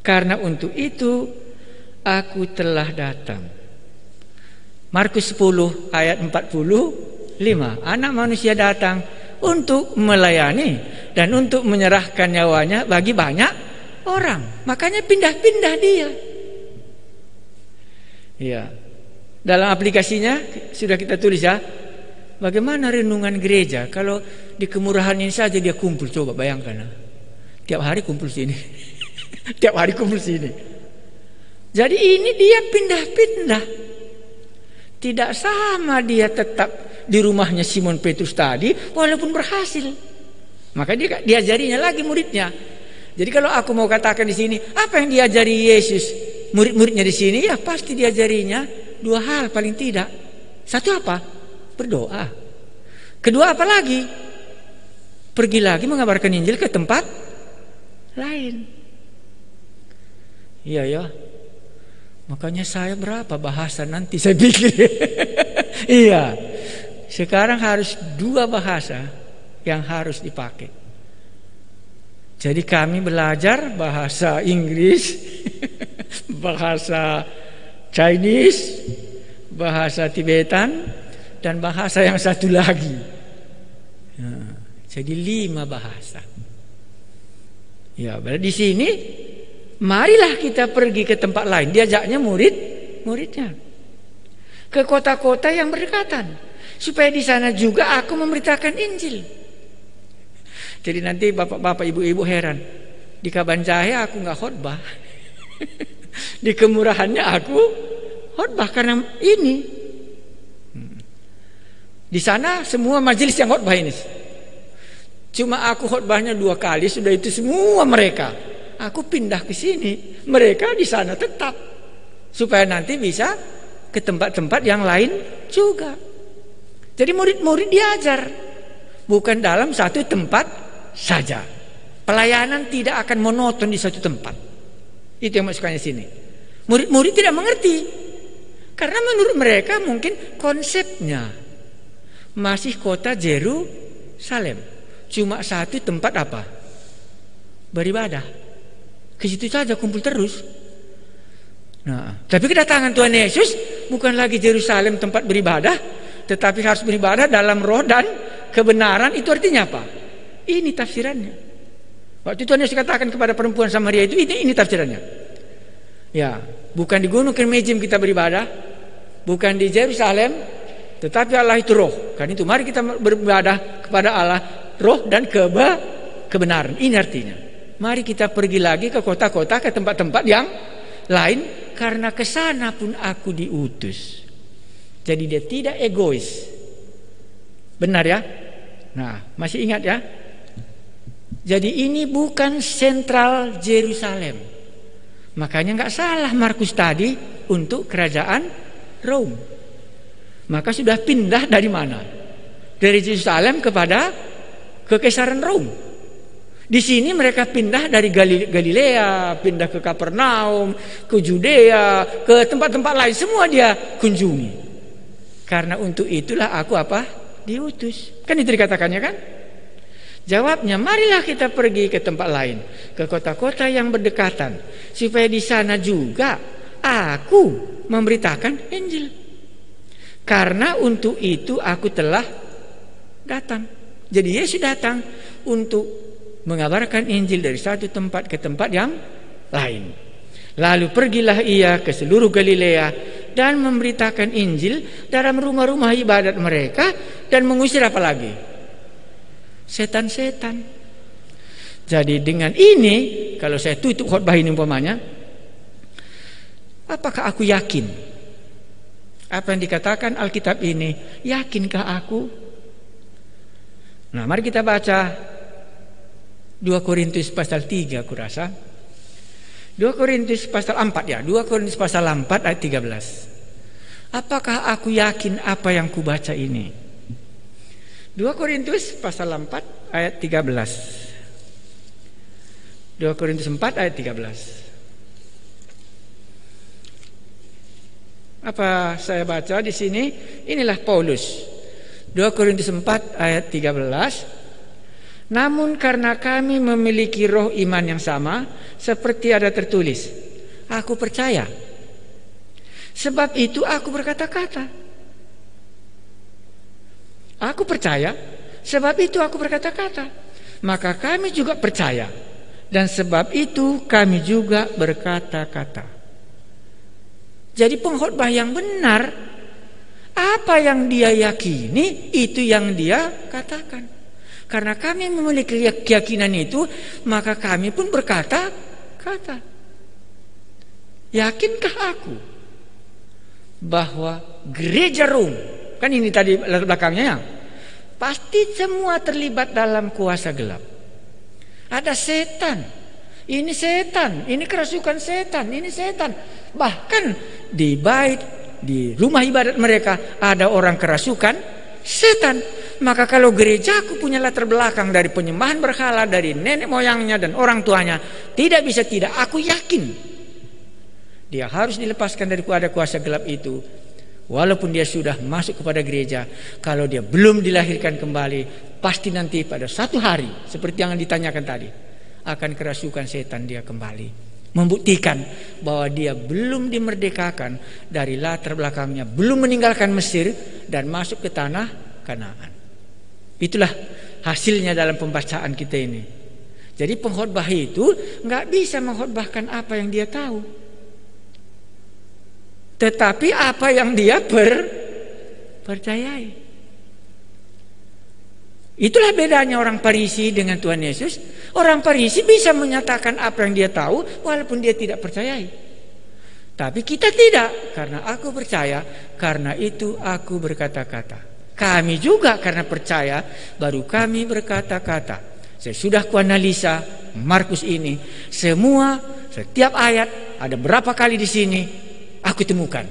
Karena untuk itu aku telah datang. Markus 10 ayat 45. Anak manusia datang untuk melayani dan untuk menyerahkan nyawanya bagi banyak orang. Makanya pindah-pindah dia. Ya. Dalam aplikasinya sudah kita tulis ya. Bagaimana renungan gereja kalau di kemurahan ini saja dia kumpul, coba bayangkan. Tiap hari kumpul sini. Tiap hari kumpul sini. Jadi ini dia pindah-pindah. Tidak sama dia tetap di rumahnya Simon Petrus tadi walaupun berhasil. Maka dia diajarinya lagi muridnya. Jadi kalau aku mau katakan di sini, apa yang diajari Yesus murid-muridnya di sini? Ya pasti diajarinya dua hal paling tidak. Satu apa? Berdoa. Kedua apa lagi? Pergi lagi mengabarkan Injil ke tempat lain. Iya ya. Makanya saya berapa bahasa nanti saya pikir. Iya. Sekarang harus dua bahasa yang harus dipakai. Jadi kami belajar bahasa Inggris, bahasa Chinese, bahasa Tibetan, dan bahasa yang satu lagi. Nah, jadi 5 bahasa. Ya, berarti di sini marilah kita pergi ke tempat lain. Diajaknya muridnya ke kota-kota yang berdekatan, supaya di sana juga aku memberitakan Injil. Jadi nanti bapak-bapak, ibu-ibu heran, di Kabanjahe aku nggak khotbah, di kemurahannya aku khotbah karena ini. Di sana semua majelis yang khotbah ini. Cuma aku khotbahnya 2 kali, sudah itu semua mereka. Aku pindah ke sini, mereka di sana tetap, supaya nanti bisa ke tempat-tempat yang lain juga. Jadi murid-murid diajar, bukan dalam satu tempat saja. Pelayanan tidak akan monoton di satu tempat. Itu yang maksudnya sini. Murid-murid tidak mengerti, karena menurut mereka mungkin konsepnya masih kota Yerusalem, cuma satu tempat apa? Beribadah. Ke situ saja kumpul terus. Nah, tapi kedatangan Tuhan Yesus bukan lagi Yerusalem tempat beribadah, tetapi harus beribadah dalam roh dan kebenaran. Itu artinya apa? Ini tafsirannya. Waktu Tuhan Yesus katakan kepada perempuan Samaria itu, ini tafsirannya. Ya, bukan di Gunung Karmel kita beribadah, bukan di Yerusalem, tetapi Allah itu roh. Karena itu mari kita beribadah kepada Allah roh dan kebenaran. Ini artinya. Mari kita pergi lagi ke kota-kota, ke tempat-tempat yang lain, karena ke sana pun aku diutus. Jadi dia tidak egois. Benar ya? Nah, masih ingat ya? Jadi ini bukan sentral Yerusalem. Makanya nggak salah Markus tadi untuk kerajaan Rom. Maka sudah pindah dari mana? Dari Yerusalem kepada Kekaisaran Rom. Di sini mereka pindah dari Galilea, pindah ke Kapernaum, ke Judea, ke tempat-tempat lain, semua dia kunjungi. Karena untuk itulah aku apa? Diutus. Kan itu dikatakannya kan? Jawabnya, marilah kita pergi ke tempat lain, ke kota-kota yang berdekatan, supaya di sana juga aku memberitakan Injil. Karena untuk itu aku telah datang. Jadi Yesus datang untuk mengabarkan Injil dari satu tempat ke tempat yang lain. Lalu pergilah ia ke seluruh Galilea dan memberitakan Injil dalam rumah-rumah ibadat mereka dan mengusir apa lagi? Setan-setan. Jadi dengan ini, kalau saya tutup khotbah ini umpamanya, apakah aku yakin apa yang dikatakan Alkitab ini? Yakinkah aku? Nah, mari kita baca 2 Korintus pasal 3 aku rasa. 2 Korintus pasal 4 ya, 2 Korintus pasal 4 ayat 13. Apakah aku yakin apa yang kubaca ini? 2 Korintus pasal 4 ayat 13. 2 Korintus 4 ayat 13. Apa saya baca di sini? Inilah Paulus. 2 Korintus 4 ayat 13. Namun karena kami memiliki roh iman yang sama, seperti ada tertulis, aku percaya, sebab itu aku berkata-kata. Aku percaya, sebab itu aku berkata-kata. Maka kami juga percaya, dan sebab itu kami juga berkata-kata. Jadi pengkhotbah yang benar, apa yang dia yakini, itu yang dia katakan. Karena kami memiliki keyakinan itu, maka kami pun berkata-kata. Yakinkah aku bahwa gereja Rom, kan ini tadi latar belakangnya ya, pasti semua terlibat dalam kuasa gelap. Ada setan, ini setan, ini kerasukan setan, ini setan. Bahkan di bait, di rumah ibadat mereka ada orang kerasukan setan. Maka kalau gerejaku punya latar belakang dari penyembahan berhala, dari nenek moyangnya dan orang tuanya, tidak bisa tidak, aku yakin dia harus dilepaskan dari kuasa gelap itu. Walaupun dia sudah masuk kepada gereja, kalau dia belum dilahirkan kembali, pasti nanti pada satu hari, seperti yang ditanyakan tadi, akan kerasukan setan dia kembali. Membuktikan bahwa dia belum dimerdekakan dari latar belakangnya, belum meninggalkan Mesir dan masuk ke tanah Kanaan. Itulah hasilnya dalam pembacaan kita ini. Jadi pengkhotbah itu nggak bisa mengkhotbahkan apa yang dia tahu, tetapi apa yang dia percayai. Itulah bedanya orang Farisi dengan Tuhan Yesus. Orang Farisi bisa menyatakan apa yang dia tahu walaupun dia tidak percayai. Tapi kita tidak, karena aku percaya, karena itu aku berkata-kata. Kami juga karena percaya baru kami berkata-kata. Saya sudah kuanalisa Markus ini, setiap ayat ada berapa kali di sini aku temukan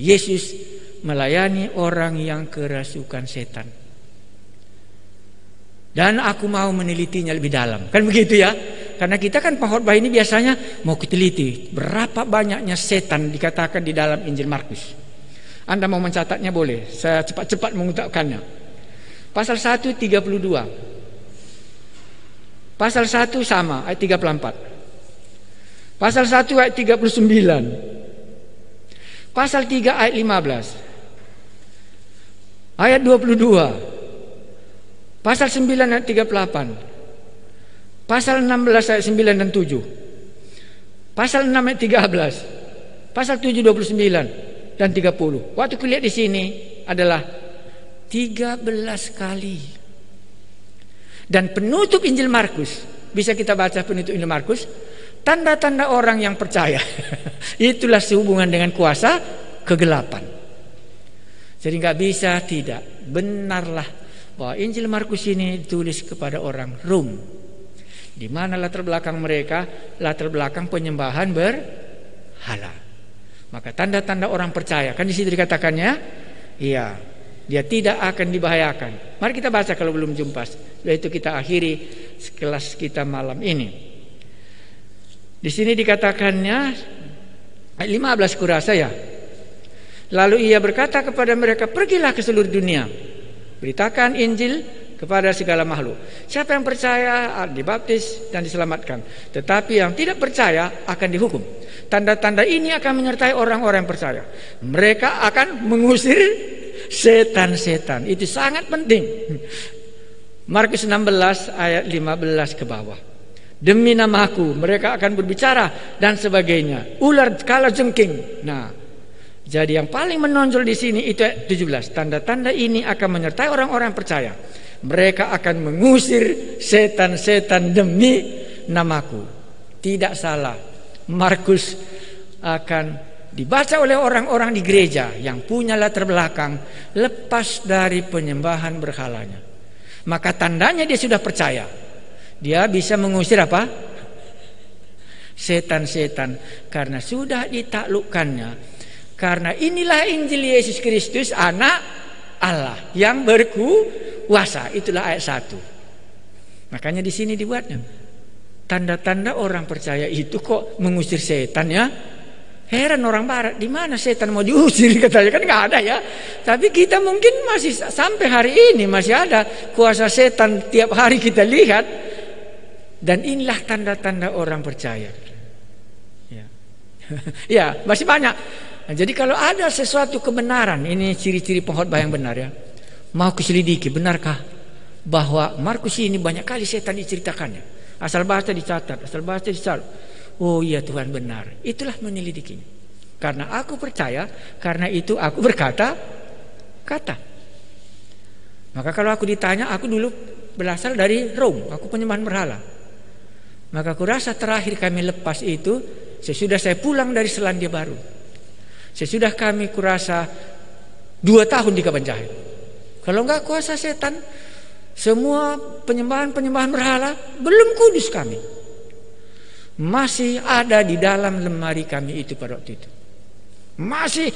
Yesus melayani orang yang kerasukan setan. Dan aku mau menelitinya lebih dalam. Kan begitu ya? Karena kita kan pengkhotbah ini biasanya mau teliti berapa banyaknya setan dikatakan di dalam Injil Markus. Anda mau mencatatnya boleh, saya cepat-cepat mengungkapkannya. Pasal 1 32. Pasal 1 sama ayat 34. Pasal 1 ayat 39. Pasal 3 ayat 15. Ayat 22. Pasal 9 ayat 38. Pasal 16 ayat 9 dan 7. Pasal 6 ayat 13. Pasal 7 29 dan 30. Waktu kulihat di sini adalah 13 kali. Dan penutup Injil Markus, bisa kita baca penutup Injil Markus, tanda-tanda orang yang percaya. Itulah sehubungan dengan kuasa kegelapan. Jadi nggak bisa tidak, benarlah bahwa Injil Markus ini ditulis kepada orang Rom, di mana latar belakang mereka latar belakang penyembahan berhala. Maka tanda-tanda orang percaya, kan di situ dikatakannya, iya, dia tidak akan dibahayakan. Mari kita baca kalau belum jumpa. Setelah itu kita akhiri kelas kita malam ini. Di sini dikatakannya ayat 15 kurasa ya. Lalu ia berkata kepada mereka, pergilah ke seluruh dunia, beritakan Injil kepada segala makhluk. Siapa yang percaya dibaptis dan diselamatkan, tetapi yang tidak percaya akan dihukum. Tanda-tanda ini akan menyertai orang-orang yang percaya. Mereka akan mengusir setan-setan. Itu sangat penting. Markus 16 ayat 15 ke bawah. Demi namaku mereka akan berbicara dan sebagainya. Ular kalajengking. Nah, jadi yang paling menonjol di sini itu ayat 17. Tanda-tanda ini akan menyertai orang-orang yang percaya. Mereka akan mengusir setan-setan demi namaku. Tidak salah. Markus akan dibaca oleh orang-orang di gereja yang punya latar belakang lepas dari penyembahan berhalanya. Maka tandanya dia sudah percaya. Dia bisa mengusir apa? Setan-setan. Karena sudah ditaklukkannya. Karena inilah Injil Yesus Kristus, anak Allah yang berkuasa. Itulah ayat 1. Makanya di sini dibuatnya. Tanda-tanda orang percaya itu kok mengusir setan ya. Heran orang barat, di mana setan mau diusir, katanya kan nggak ada ya. Tapi kita mungkin masih sampai hari ini masih ada kuasa setan tiap hari kita lihat. Dan inilah tanda-tanda orang percaya. Ya, ya masih banyak. Nah, jadi kalau ada sesuatu kebenaran, ini ciri-ciri pengkhotbah yang benar ya. Mau kuselidiki, benarkah bahwa Markus ini banyak kali setan diceritakannya? Asal baca dicatat, asal baca dicatat. Oh iya Tuhan benar. Itulah menyelidikinya. Karena aku percaya, karena itu aku berkata-kata. Maka kalau aku ditanya, aku dulu berasal dari Rom, aku penyembahan berhala. Maka aku rasa terakhir kami lepas itu sesudah saya pulang dari Selandia Baru. Sesudah kami kurasa 2 tahun di Kabanjahe. Kalau enggak kuasa setan, semua penyembahan berhala belum kudus kami. Masih ada di dalam lemari kami itu pada waktu itu. Masih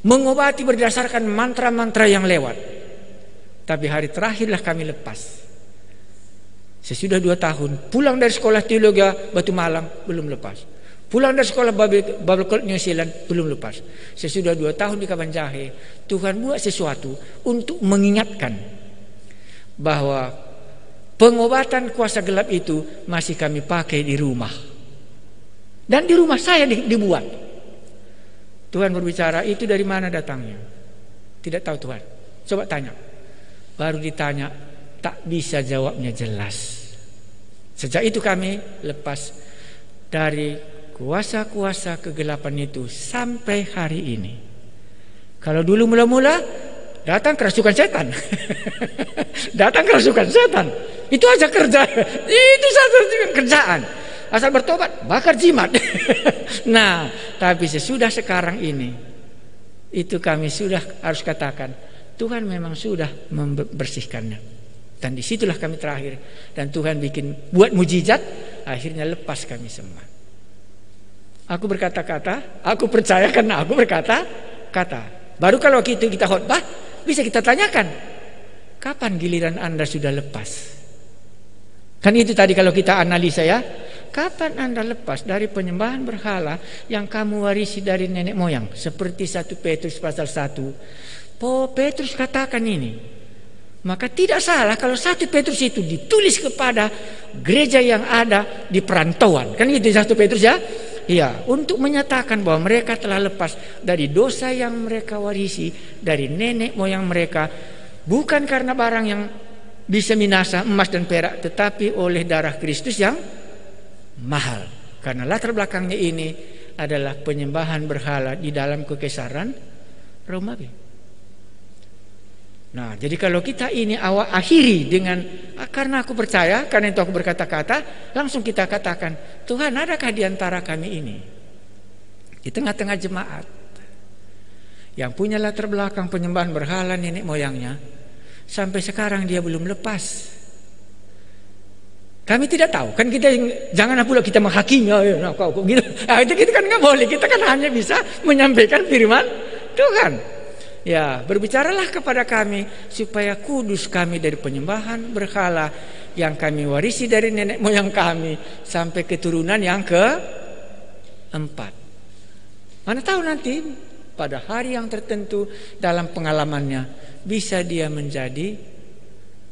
mengobati berdasarkan mantra-mantra yang lewat. Tapi hari terakhirlah kami lepas. Sesudah 2 tahun pulang dari sekolah teologi Batu Malang belum lepas. Pulang dari sekolah Bible College New Zealand belum lepas. Sesudah 2 tahun di Kabanjahe, Tuhan buat sesuatu untuk mengingatkan bahwa pengobatan kuasa gelap itu masih kami pakai di rumah. Dan di rumah saya dibuat. Tuhan berbicara, itu dari mana datangnya? Tidak tahu Tuhan. Coba tanya. Baru ditanya, tak bisa jawabnya jelas. Sejak itu kami lepas dari kuasa-kuasa kegelapan itu sampai hari ini. Kalau dulu mula-mula datang kerasukan setan. Datang kerasukan setan. Itu aja kerja. Itu satu kerjaan. Asal bertobat bakar jimat. Nah, tapi sesudah sekarang ini itu kami sudah harus katakan Tuhan memang sudah membersihkannya. Dan disitulah kami terakhir. Dan Tuhan buat mujizat. Akhirnya lepas kami semua. Aku berkata-kata, aku percaya karena aku berkata-kata. Baru kalau kita khotbah bisa kita tanyakan, kapan giliran Anda sudah lepas? Kan itu tadi kalau kita analisa ya. Kapan Anda lepas dari penyembahan berhala yang kamu warisi dari nenek moyang? Seperti 1 Petrus pasal 1. Petrus katakan ini. Maka tidak salah kalau 1 Petrus itu ditulis kepada gereja yang ada di perantauan. Kan itu 1 Petrus ya? Iya, untuk menyatakan bahwa mereka telah lepas dari dosa yang mereka warisi dari nenek moyang mereka, bukan karena barang yang bisa binasa, emas dan perak, tetapi oleh darah Kristus yang mahal. Karena latar belakangnya ini adalah penyembahan berhala di dalam kekaisaran Romawi. Nah, jadi kalau kita ini akhiri dengan karena aku percaya, karena itu aku berkata-kata, langsung kita katakan, Tuhan adakah di antara kami ini di tengah-tengah jemaat yang punya latar belakang penyembahan berhala nenek moyangnya, sampai sekarang dia belum lepas. Kami tidak tahu. Kan kita janganlah pula kita menghakimi. Kau gitu. Itu kan nggak boleh. Kita kan hanya bisa menyampaikan firman Tuhan. Ya, berbicaralah kepada kami supaya kudus kami dari penyembahan berhala yang kami warisi dari nenek moyang kami sampai keturunan yang keempat. Mana tahu nanti pada hari yang tertentu dalam pengalamannya bisa dia menjadi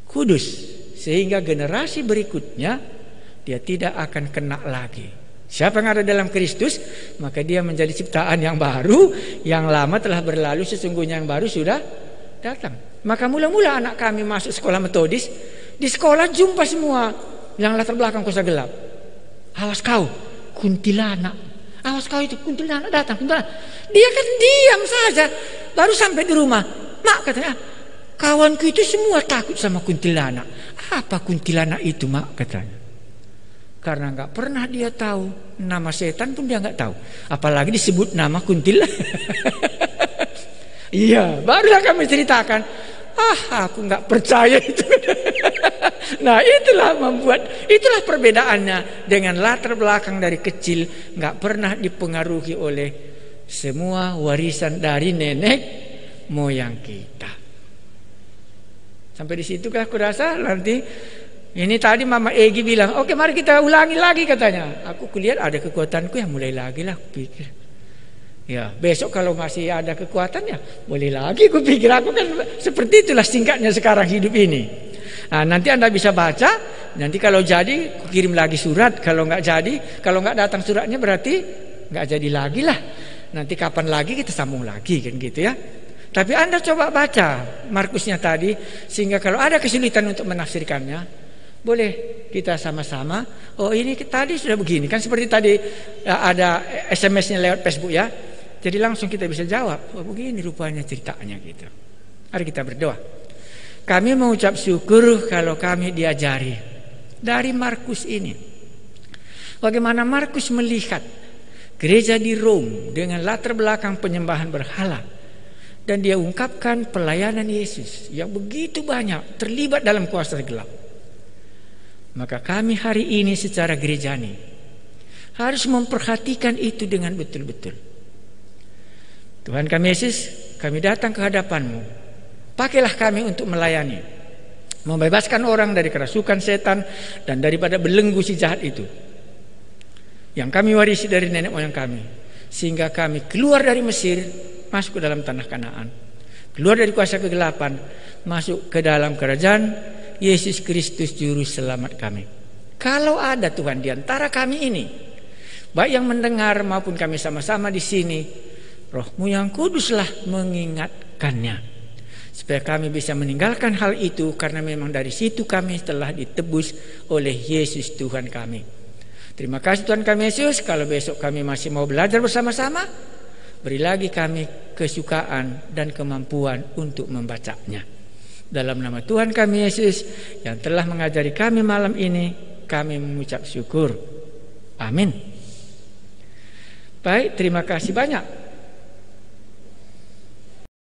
kudus. Sehingga generasi berikutnya dia tidak akan kena lagi. Siapa yang ada dalam Kristus, maka dia menjadi ciptaan yang baru. Yang lama telah berlalu, sesungguhnya yang baru sudah datang. Maka mula-mula anak kami masuk sekolah metodis. Di sekolah jumpa semua yang latar belakang kosa gelap. Awas kau, kuntilanak. Awas kau itu, kuntilanak datang, kuntilanak. Dia kan diam saja. Baru sampai di rumah, mak katanya, kawanku itu semua takut sama kuntilanak. Apa kuntilanak itu, mak, katanya. Karena nggak pernah dia tahu nama setan pun dia nggak tahu. Apalagi disebut nama kuntilanak. Iya, barulah kami ceritakan. Aku nggak percaya itu. Nah, itulah perbedaannya dengan latar belakang dari kecil nggak pernah dipengaruhi oleh semua warisan dari nenek moyang kita. Sampai di situ kan aku rasa nanti ini tadi Mama Egi bilang, oke mari kita ulangi lagi katanya. Aku kulihat ada kekuatanku yang mulai lagi lah, aku pikir. Ya besok kalau masih ada kekuatan ya boleh lagi, aku pikir. Aku kan seperti itulah singkatnya sekarang hidup ini. Nah, nanti Anda bisa baca. Nanti kalau jadi kirim lagi surat. Kalau nggak jadi, kalau nggak datang suratnya berarti nggak jadi lagi lah. Nanti kapan lagi kita sambung lagi kan gitu ya. Tapi Anda coba baca Markusnya tadi, sehingga kalau ada kesulitan untuk menafsirkannya, boleh kita sama-sama. Oh ini tadi sudah begini kan, seperti tadi ada SMS-nya lewat Facebook ya. Jadi langsung kita bisa jawab. Oh begini rupanya ceritanya gitu. Mari kita berdoa. Kami mengucap syukur kalau kami diajari dari Markus ini. Bagaimana Markus melihat gereja di Roma dengan latar belakang penyembahan berhala. Dan dia ungkapkan pelayanan Yesus yang begitu banyak terlibat dalam kuasa gelap. Maka kami hari ini secara gerejani harus memperhatikan itu dengan betul-betul. Tuhan kami Yesus, kami datang ke hadapan-Mu. Pakailah kami untuk melayani, membebaskan orang dari kerasukan setan dan daripada belenggu si jahat itu yang kami warisi dari nenek moyang kami, sehingga kami keluar dari Mesir, masuk ke dalam tanah Kanaan, keluar dari kuasa kegelapan, masuk ke dalam kerajaan Yesus Kristus Juru Selamat kami. Kalau ada Tuhan di antara kami ini, baik yang mendengar maupun kami sama-sama di sini, Roh-Mu yang kuduslah mengingatkannya, supaya kami bisa meninggalkan hal itu, karena memang dari situ kami telah ditebus oleh Yesus Tuhan kami. Terima kasih Tuhan kami Yesus. Kalau besok kami masih mau belajar bersama-sama, beri lagi kami kesukaan dan kemampuan untuk membacanya. Dalam nama Tuhan kami Yesus yang telah mengajari kami malam ini, kami mengucap syukur. Amin. Baik, terima kasih banyak.